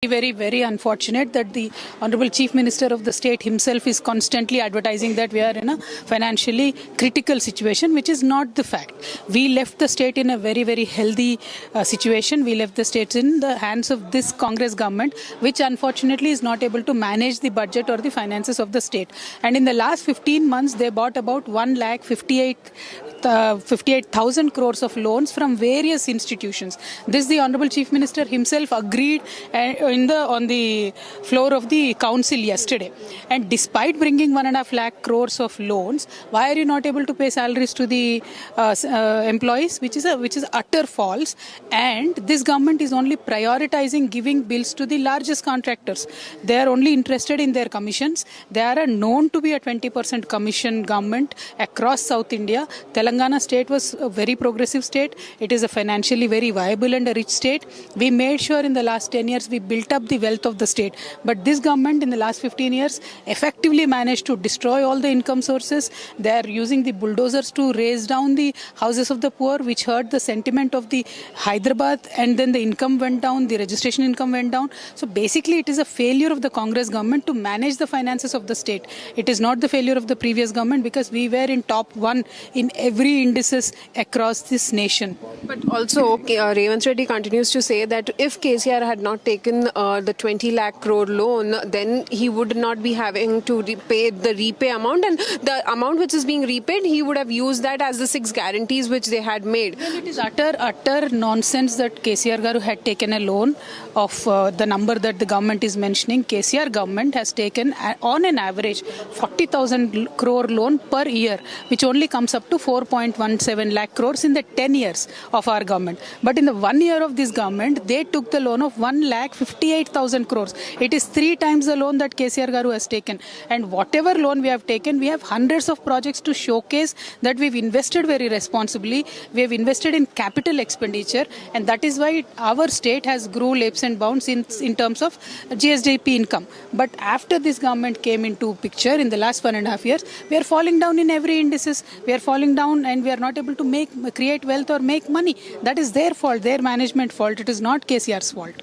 Very unfortunate that the Honorable Chief Minister of the state himself is constantly advertising that we are in a financially critical situation, which is not the fact. We left the state in a very healthy situation. We left the state in the hands of this Congress government, which unfortunately is not able to manage the budget or the finances of the state. And in the last 15 months, they bought about 1,58,000 crores of loans from various institutions. This the Honorable Chief Minister himself agreed on the floor of the council yesterday. And despite bringing 1.5 lakh crores of loans, why are you not able to pay salaries to the employees, which is utter false. And this government is only prioritizing giving bills to the largest contractors. They are only interested in their commissions. They are known to be a 20% commission government across South India. Telangana state was a very progressive state. It is a financially very viable and a rich state. We made sure in the last 10 years we built up the wealth of the state. But this government in the last 15 years effectively managed to destroy all the income sources. They are using the bulldozers to raise down the houses of the poor, which hurt the sentiment of the Hyderabad, and then the income went down, the registration income went down. So basically it is a failure of the Congress government to manage the finances of the state. It is not the failure of the previous government, because we were in top 1 in every indices across this nation. But also, Revanth Reddy continues to say that if KCR had not taken the 20 lakh crore loan, then he would not be having to repay the repay amount, and the amount which is being repaid, he would have used that as the 6 guarantees which they had made. Well, it is utter nonsense that KCR Garu had taken a loan of the number that the government is mentioning. KCR government has taken on an average 40,000 crore loan per year, which only comes up to 4.17 lakh crores in the 10 years of our government. But in the 1 year of this government, they took the loan of 1,58,000 crores. It is 3 times the loan that KCR Garu has taken. And whatever loan we have taken, we have hundreds of projects to showcase that we've invested very responsibly. We have invested in capital expenditure, and that is why our state has grew leaps and bounds in terms of GSDP income. But after this government came into picture in the last 1.5 years, we are falling down in every indices. We are falling down, and we are not able to create wealth or make money. That is their fault, their management fault. It is not KCR's fault.